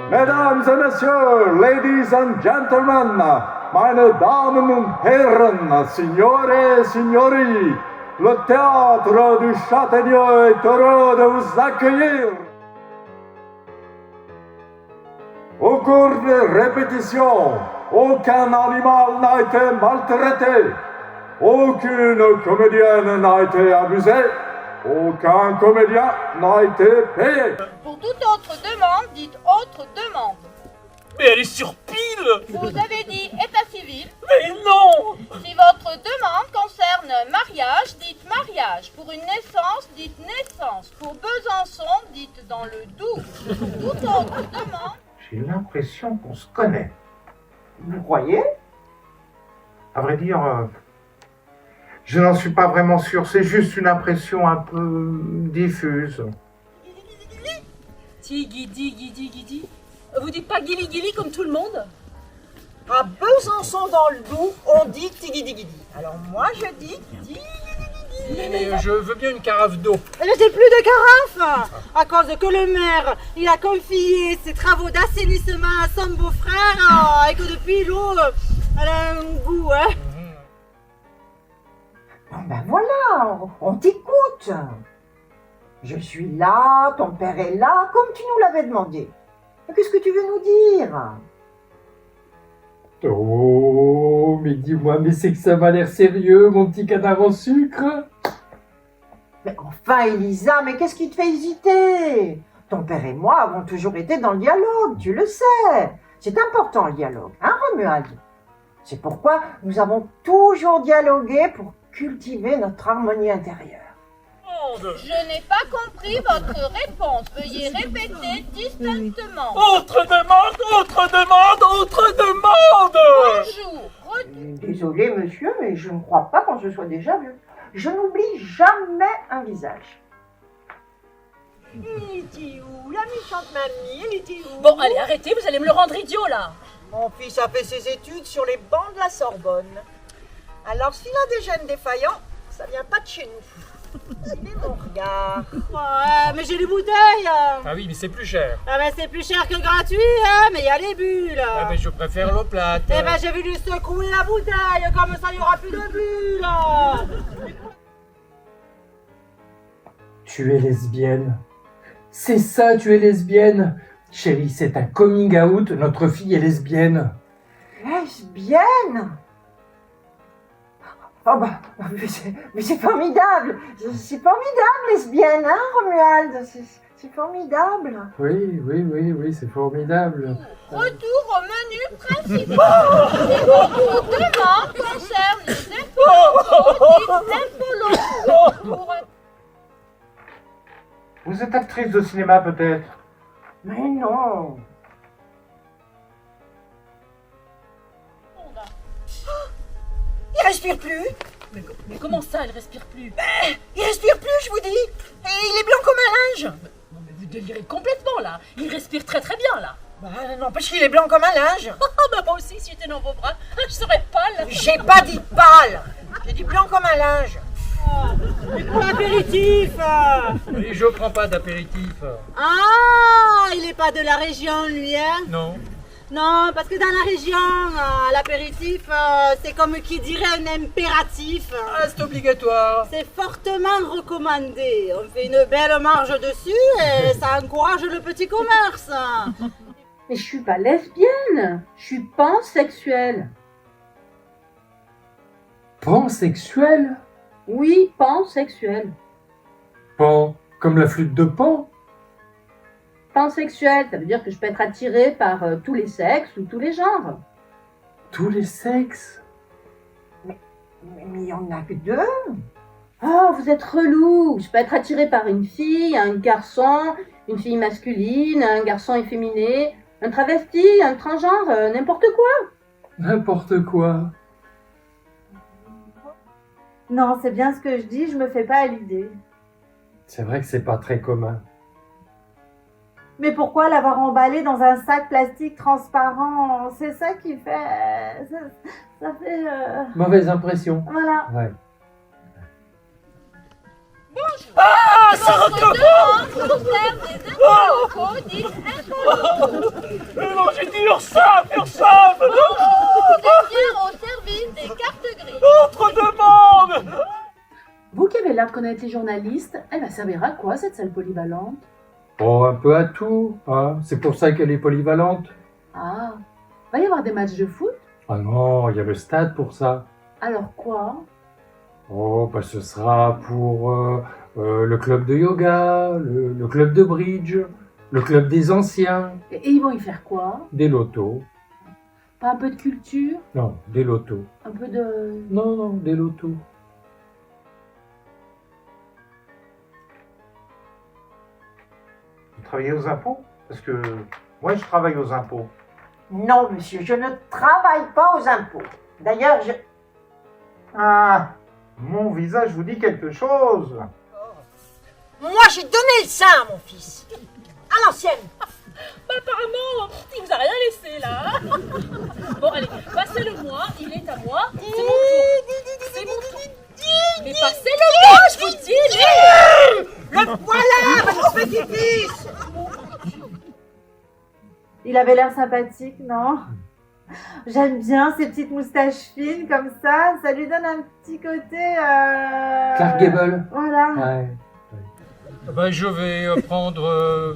Mesdames et messieurs, ladies and gentlemen, meine Damen und Herren, signore et signori, le théâtre du Châtaignier est heureux de vous accueillir. Au cours des répétitions, aucun animal n'a été maltraité, aucune comédienne n'a été abusée, aucun comédien n'a été payé. Pour toute autre demande, dites autre demande. Mais elle est sur pile! Vous avez dit état civil. Mais non! Si votre demande concerne mariage, dites mariage. Pour une naissance, dites naissance. Pour Besançon, dites dans le Doubs. Toute autre demande. J'ai l'impression qu'on se connaît. Vous croyez? À vrai dire, je n'en suis pas vraiment sûr. C'est juste une impression un peu diffuse. Tigidi. Vous dites pas guili comme tout le monde? À Besançon dans le Doubs, on dit tigidi. Alors moi je dis tigidi. Mais je veux bien une carafe d'eau. Je n'ai plus de carafe à cause que le maire, il a confié ses travaux d'assainissement à son beau-frère et que depuis l'eau, elle a un goût, hein. Bon ben voilà, on t'écoute. Je suis là, ton père est là, comme tu nous l'avais demandé. Qu'est-ce que tu veux nous dire? Oh, mais dis-moi, mais c'est que ça m'a l'air sérieux, mon petit canard en sucre. Mais enfin, Elisa, mais qu'est-ce qui te fait hésiter? Ton père et moi avons toujours été dans le dialogue, tu le sais. C'est important le dialogue, hein, Romuald? C'est pourquoi nous avons toujours dialogué pour cultiver notre harmonie intérieure. Je n'ai pas compris votre réponse. Veuillez répéter distinctement. Autre demande! Bonjour. Désolé, monsieur, mais je ne crois pas qu'on se soit déjà vu. Je n'oublie jamais un visage. Il était où? La méchante mamie, elle était où? Bon, allez, arrêtez, vous allez me le rendre idiot, là. Mon fils a fait ses études sur les bancs de la Sorbonne. Alors s'il a des gènes défaillants, ça vient pas de chez nous. Il est mon regard. Ouais, mais j'ai les bouteilles. Ah oui, mais c'est plus cher. Ah ben c'est plus cher que gratuit, hein, mais il y a les bulles. Ah mais je préfère l'eau plate. Eh ben j'ai vu lui secouer la bouteille, comme ça il n'y aura plus de bulles. Tu es lesbienne. C'est ça, tu es lesbienne. Chérie, c'est un coming out, notre fille est lesbienne. Lesbienne? Oh bah, mais c'est formidable. C'est formidable, lesbienne, hein, Romuald? C'est formidable. Oui, c'est formidable. Retour au menu principal. Si votre demande concerne les impôts, dites impôts locaux. Vous êtes actrice de cinéma peut-être? Mais non. Il respire plus. Mais comment ça, elle respire plus? Il respire plus, je vous dis. Et il est blanc comme un linge. Non, mais vous délirez complètement, là. Il respire très bien, là. Bah n'empêche qu'il est blanc comme un linge. Ah, bah moi aussi, si j'étais dans vos bras, je serais pâle. J'ai pas dit pâle. J'ai dit blanc comme un linge. Pour l'apéritif. Et je prends pas d'apéritif. Ah, il est pas de la région, lui, hein? Non. Non, parce que dans la région, l'apéritif, c'est comme qui dirait un impératif. Ah, c'est obligatoire. C'est fortement recommandé. On fait une belle marge dessus et ça encourage le petit commerce. Mais je suis pas lesbienne, je suis pansexuelle. Pansexuel? Oui, pansexuelle. Pan, comme la flûte de Pan? Pansexuelle, ça veut dire que je peux être attirée par tous les sexes ou tous les genres. Tous les sexes? Mais il n'y en a que deux. Oh, vous êtes relou. Je peux être attirée par une fille, un garçon, une fille masculine, un garçon efféminé, un travesti, un transgenre, n'importe quoi. N'importe quoi. Non, c'est bien ce que je dis, je me fais pas à l'idée. C'est vrai que c'est pas très commun. Mais pourquoi l'avoir emballé dans un sac plastique transparent? C'est ça qui fait... Ça fait... Mauvaise impression. Voilà. Ouais. Bonjour. Ah! ça Votre demande concerne des impôts locaux dits incolores. Mais non, j'ai dit URSSAF, URSSAF. Des biens au service des cartes grises. Autre demande. Vous qui avez l'air de connaître les journalistes, elle va servir à quoi cette salle polyvalente? Oh, un peu à tout, hein. C'est pour ça qu'elle est polyvalente. Ah, va y avoir des matchs de foot? Ah non, il y a le stade pour ça. Alors quoi? Oh, bah ce sera pour le club de yoga, le club de bridge, le club des anciens, Et ils vont y faire quoi? des lotos. Pas un peu de culture? Non, des lotos. Un peu de... Non, non, des lotos. Vous travaillez aux impôts? Parce que moi, je travaille aux impôts. Non, monsieur, je ne travaille pas aux impôts. D'ailleurs, je... Ah, mon visage vous dit quelque chose. Moi, j'ai donné le sein à mon fils. À l'ancienne. Bah, apparemment, il vous a rien laissé là. Bon, allez, passez-le-moi, il est à moi. C'est mon tour. C'est mon tour. Mais passez-le-moi, je vous dis. Le voilà, votre petit-fils. Il avait l'air sympathique, non? J'aime bien ces petites moustaches fines comme ça lui donne un petit côté... Clark Gable. Voilà. Ouais. Ben, je vais prendre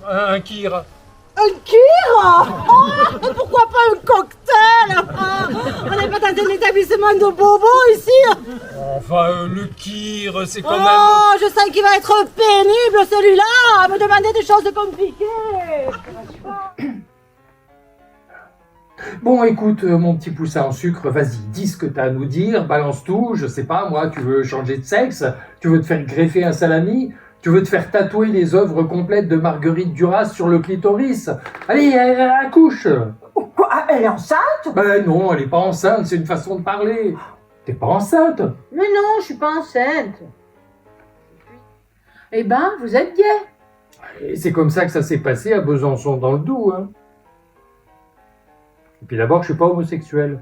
un kir. Un kir? Pourquoi pas un cocktail? On n'est pas dans un établissement de bobos ici. Enfin, le kir, c'est quand même... Oh, je sens qu'il va être pénible celui-là, à me demander des choses compliquées. Bon, écoute, mon petit poussin en sucre, vas-y, dis ce que t'as à nous dire, balance tout, je sais pas, moi, tu veux changer de sexe, tu veux te faire greffer un salami, tu veux te faire tatouer les œuvres complètes de Marguerite Duras sur le clitoris. Allez, accouche. Quoi? Elle est enceinte? Ben non, elle est pas enceinte, c'est une façon de parler. T'es pas enceinte? Mais non, je suis pas enceinte. Eh ben, vous êtes gay. Et c'est comme ça que ça s'est passé à Besançon dans le Doubs, hein. Et puis d'abord, je suis pas homosexuel.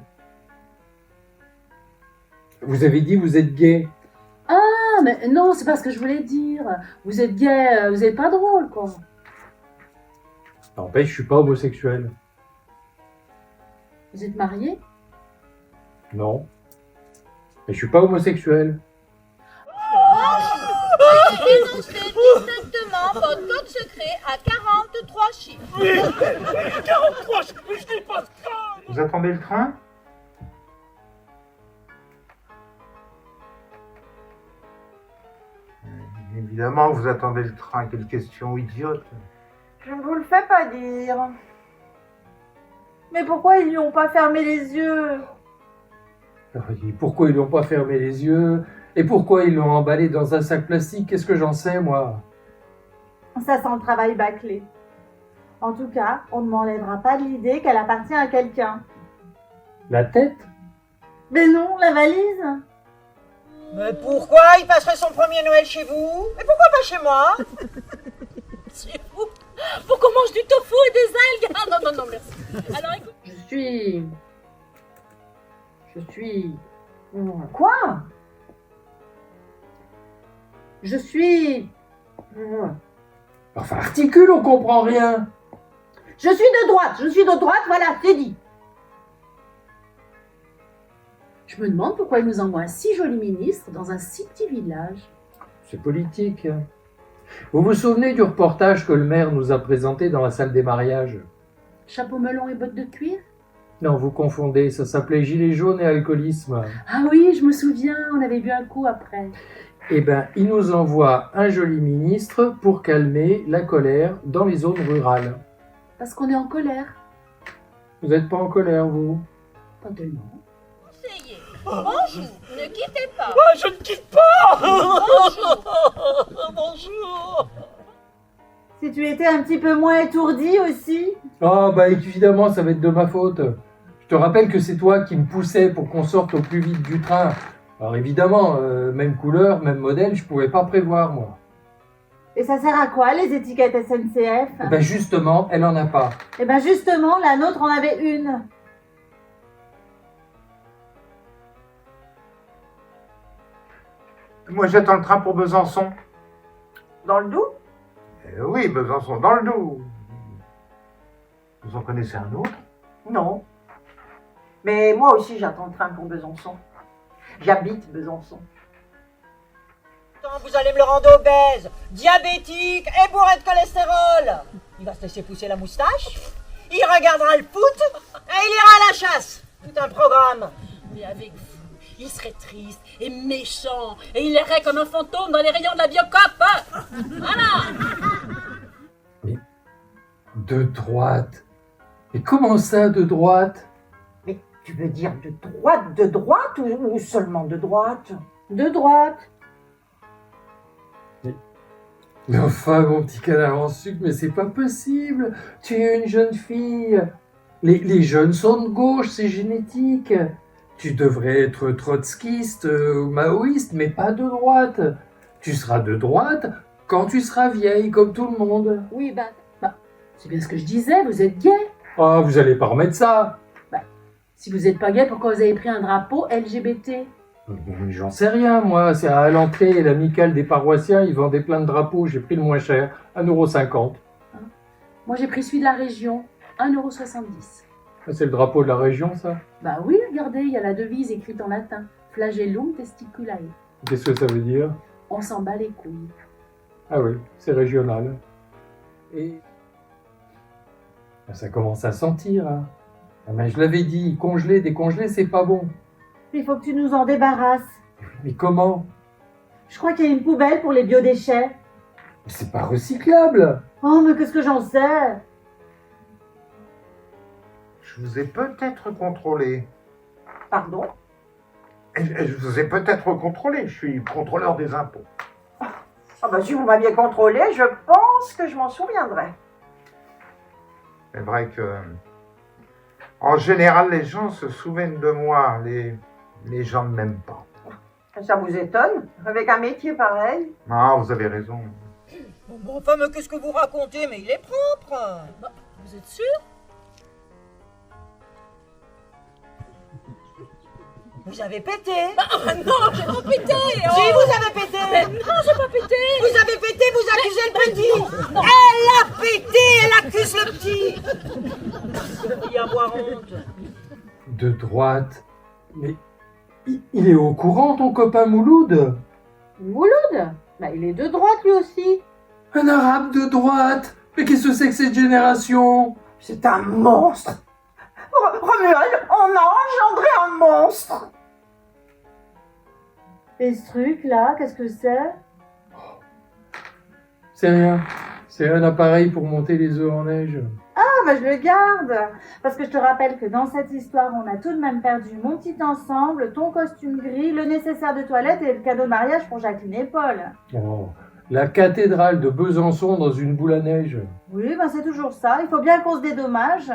Vous avez dit vous êtes gay. Ah, mais non, c'est pas ce que je voulais dire. Vous êtes gay, vous êtes pas drôle, quoi. N'empêche, je suis pas homosexuel. Vous êtes marié? Non. Mais je suis pas homosexuel. Énoncez distinctement votre code secret à 43 chiffres. 43, je dis pas ça. Vous attendez le train? Évidemment, vous attendez le train. Quelle question idiote. Je ne vous le fais pas dire. Mais pourquoi ils lui ont pas fermé les yeux? Et pourquoi ils l'ont pas fermé les yeux? Et pourquoi ils l'ont emballé dans un sac plastique? Qu'est-ce que j'en sais, moi? Ça sent le travail bâclé. En tout cas, on ne m'enlèvera pas de l'idée qu'elle appartient à quelqu'un. La tête? Mais non, la valise. Mais pourquoi il passerait son premier Noël chez vous? Et pourquoi pas chez moi? Chez vous? Pour qu'on mange du tofu et des algues? Ah non, non, non, merci. Alors écoute. Je suis... Quoi? Je suis... Enfin, articule, on comprend rien. Je suis de droite, voilà, c'est dit. Je me demande pourquoi ils nous envoient un si joli ministre dans un si petit village. C'est politique. Vous vous souvenez du reportage que le maire nous a présenté dans la salle des mariages? Chapeau melon et bottes de cuir? Non, vous confondez, ça s'appelait Gilets jaunes et alcoolisme. Ah oui, je me souviens, on avait bu un coup après. Eh ben, il nous envoie un joli ministre pour calmer la colère dans les zones rurales. Parce qu'on est en colère. Vous n'êtes pas en colère, vous? Pas tellement. Conseiller. Bonjour, ne quittez pas. Ah, je ne quitte pas. Bonjour. Bonjour. Si tu étais un petit peu moins étourdi aussi. Ah, bah évidemment, ça va être de ma faute. Je te rappelle que c'est toi qui me poussais pour qu'on sorte au plus vite du train. Alors évidemment, même couleur, même modèle, je pouvais pas prévoir, moi. Et ça sert à quoi, les étiquettes SNCF? Eh ben justement, elle en a pas. Eh ben justement, la nôtre en avait une. Moi, j'attends le train pour Besançon. Dans le Doubs? Oui, Besançon, dans le Doubs. Vous en connaissez un autre? Non. Mais moi aussi, j'attends le train pour Besançon. J'habite Besançon. Vous allez me le rendre obèse, diabétique et bourré de cholestérol. Il va se laisser pousser la moustache, il regardera le foot et il ira à la chasse. Tout un programme. Mais avec vous, il serait triste et méchant et il errait comme un fantôme dans les rayons de la Biocop. Voilà. Mais de droite? Mais comment ça, de droite? Mais tu veux dire de droite ou seulement de droite? De droite. Mais enfin, mon petit canard en sucre, mais c'est pas possible. Tu es une jeune fille. Les jeunes sont de gauche, c'est génétique. Tu devrais être trotskiste ou maoïste, mais pas de droite. Tu seras de droite quand tu seras vieille, comme tout le monde. Oui, c'est bien ce que je disais, vous êtes gay. Ah, vous allez pas remettre ça. Si vous êtes pas gay, pourquoi vous avez pris un drapeau LGBT? J'en sais rien, moi. C'est à l'entrée, l'amicale des paroissiens, ils vendaient plein de drapeaux. J'ai pris le moins cher, 1,50 €. Moi, j'ai pris celui de la région, 1,70 €. C'est le drapeau de la région, ça? Bah oui, regardez, il y a la devise écrite en latin. Flagellum testiculae. Qu'est-ce que ça veut dire? On s'en bat les couilles. Ah oui, c'est régional. Et ça commence à sentir, hein. Ah ben, je l'avais dit, congeler, décongeler, c'est pas bon. Il faut que tu nous en débarrasses. Mais comment? Je crois qu'il y a une poubelle pour les biodéchets. C'est pas recyclable. Oh, mais qu'est-ce que j'en sais? Je vous ai peut-être contrôlé. Pardon? Je vous ai peut-être contrôlé. Je suis contrôleur des impôts. Ah bah si vous m'aviez contrôlé, je pense que je m'en souviendrai. C'est vrai que, en général, les gens se souviennent de moi. Les gens ne m'aiment pas. Ça vous étonne? Avec un métier pareil? Ah, vous avez raison. Bon, enfin, mais qu'est-ce que vous racontez? Mais il est propre. Vous êtes sûr? Vous avez pété. Non, j'ai pas pété. Si, vous avez pété. Mais non, j'ai pas pété. Vous avez pété, vous accusez le petit. Elle a pété, elle accuse le petit. Il y a avoir honte. De droite. Mais il est au courant, ton copain Mouloud? Mouloud? Bah, il est de droite lui aussi. Un arabe de droite? Mais qu'est-ce que c'est que cette génération? C'est un monstre! Romuald, on a engendré un monstre! Et ce truc-là, qu'est-ce que c'est? C'est rien. C'est un appareil pour monter les œufs en neige. Ah, bah je le garde! Parce que je te rappelle que dans cette histoire, on a tout de même perdu mon petit ensemble, ton costume gris, le nécessaire de toilette et le cadeau de mariage pour Jacqueline et Paul. Oh, la cathédrale de Besançon dans une boule à neige. Oui, bah c'est toujours ça. Il faut bien qu'on se dédommage.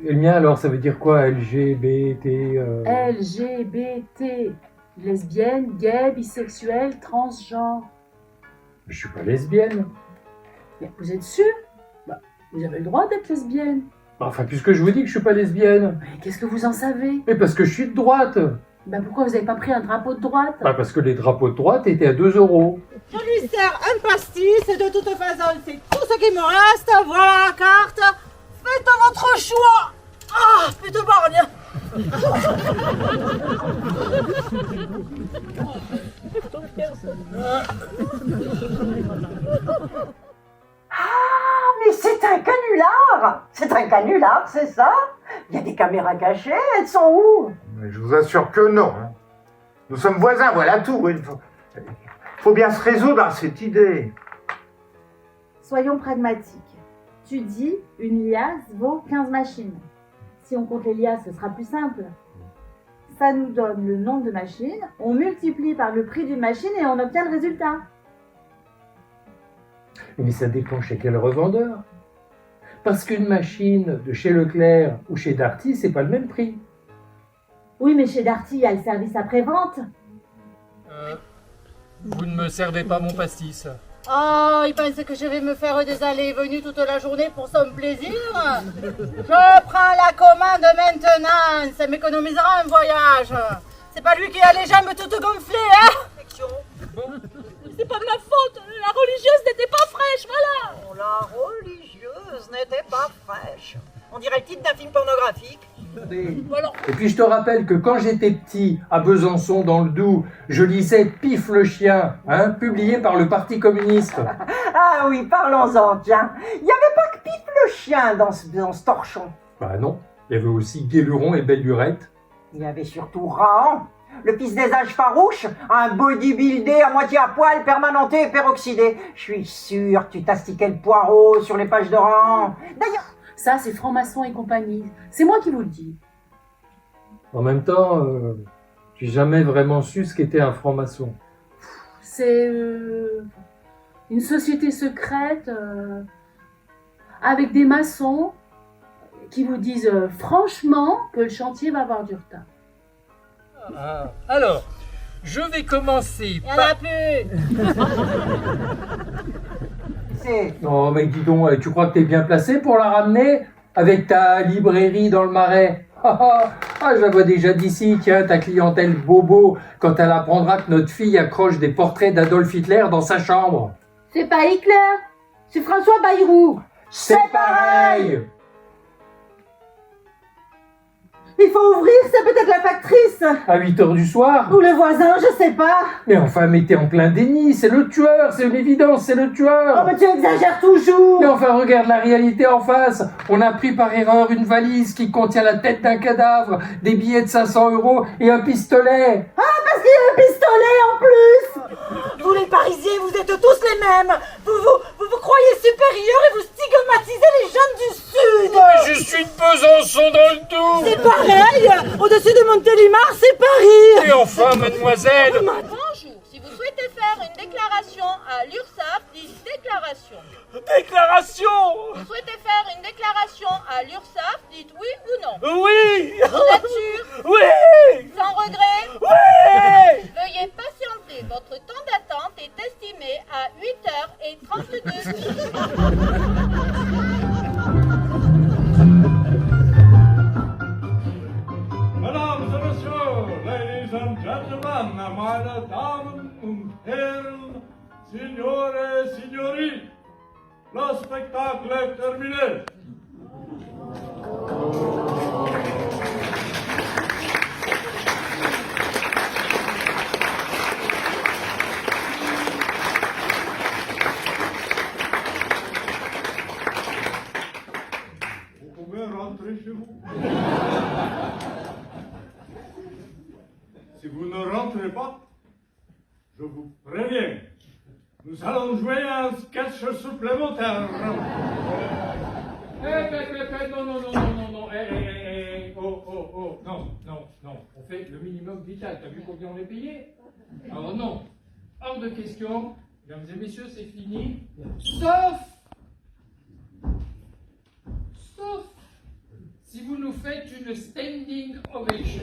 Et le mien, alors, ça veut dire quoi? LGBT LGBT. Lesbienne, gay, bisexuel, transgenre. Je suis pas lesbienne. Mais vous êtes sûr? Bah, vous avez le droit d'être lesbienne. Enfin, puisque je vous dis que je suis pas lesbienne. Mais qu'est-ce que vous en savez? Mais parce que je suis de droite. Bah pourquoi vous avez pas pris un drapeau de droite? Bah parce que les drapeaux de droite étaient à 2 €. Je lui sers un pastis et de toute façon, c'est tout ce qui me reste. Voilà la carte. Faites votre choix. Ah, plus de borgne. Ah, mais c'est un canular! C'est un canular, c'est ça? Il y a des caméras cachées, elles sont où? Mais je vous assure que non. Hein. Nous sommes voisins, voilà tout. Il faut bien se résoudre à cette idée. Soyons pragmatiques. Tu dis, une liasse vaut 15 machines. Si on compte les liasses, ce sera plus simple. Ça nous donne le nombre de machines, on multiplie par le prix d'une machine et on obtient le résultat. Mais ça dépend chez quel revendeur. Parce qu'une machine de chez Leclerc ou chez Darty, c'est pas le même prix. Oui, mais chez Darty, il y a le service après-vente. Vous ne me servez pas mon pastis. Oh, il pense que je vais me faire des allées et venues toute la journée pour son plaisir. Je prends la commande maintenant, ça m'économisera un voyage. C'est pas lui qui a les jambes toutes gonflées, hein? Bon, C'est pas de ma faute, la religieuse n'était pas fraîche, voilà. Oh, la religieuse n'était pas fraîche. On dirait le titre d'un film pornographique. Bon alors, Et puis je te rappelle que quand j'étais petit, à Besançon, dans le Doubs, je lisais Pif le chien, hein, publié par le Parti communiste. Ah oui, parlons-en, tiens. Il n'y avait pas que Pif le chien dans ce torchon. Bah non, il y avait aussi Guéluron et Belle Lurette. Il y avait surtout Rahan, le fils des âges farouches, un bodybuildé à moitié à poil, permanenté et peroxydé. Je suis sûr que tu t'astiquais le poireau sur les pages de Rahan. D'ailleurs, ça c'est franc-maçon et compagnie. C'est moi qui vous le dis. En même temps, j'ai jamais vraiment su ce qu'était un franc-maçon. C'est une société secrète avec des maçons qui vous disent franchement que le chantier va avoir du retard. Ah, alors, je vais commencer Il y en par... a plus. c'est... Oh mais dis donc, tu crois que t'es bien placé pour la ramener avec ta librairie dans le Marais? Ah, je la vois déjà d'ici, tiens, ta clientèle bobo, quand elle apprendra que notre fille accroche des portraits d'Adolf Hitler dans sa chambre. C'est pas Hitler, c'est François Bayrou. C'est pareil. Il faut ouvrir, c'est peut-être la factrice. À 8h du soir. Ou le voisin, je sais pas. Mais enfin, mais t'es en plein déni, c'est le tueur, c'est une évidence, c'est le tueur. Oh, mais tu exagères toujours. Mais enfin, regarde la réalité en face. On a pris par erreur une valise qui contient la tête d'un cadavre, des billets de 500 € et un pistolet. Ah, parce qu'il y a un pistolet en plus. Vous les Parisiens, vous êtes tous les mêmes. Vous croyez supérieurs et vous stigmatisez les jeunes du Sud. Je suis de Besançon dans le Doubs. C'est pareil. Au-dessus de Montélimar, c'est Paris. Et enfin, mademoiselle, Bonjour, si vous souhaitez faire une déclaration à l'URSSAF, dites déclaration. déclaration. Vous souhaitez faire une déclaration à l'URSSAF, dites oui ou non. Oui. Vous êtes sûr? Oui. Sans regret? Oui. Veuillez patienter, votre temps d'attente est estimé à 8h32. Mesdames et messieurs, ladies and gentlemen, meine Damen und Herren, signore et signori, le spectacle est terminé. Vous pouvez rentrer chez vous. Si vous ne rentrez pas, je vous préviens. Nous allons jouer un sketch supplémentaire. Non, non, on fait le minimum vital. T'as vu combien on est payé? Alors non, hors de question. Mesdames et messieurs, c'est fini. Sauf si vous nous faites une standing ovation.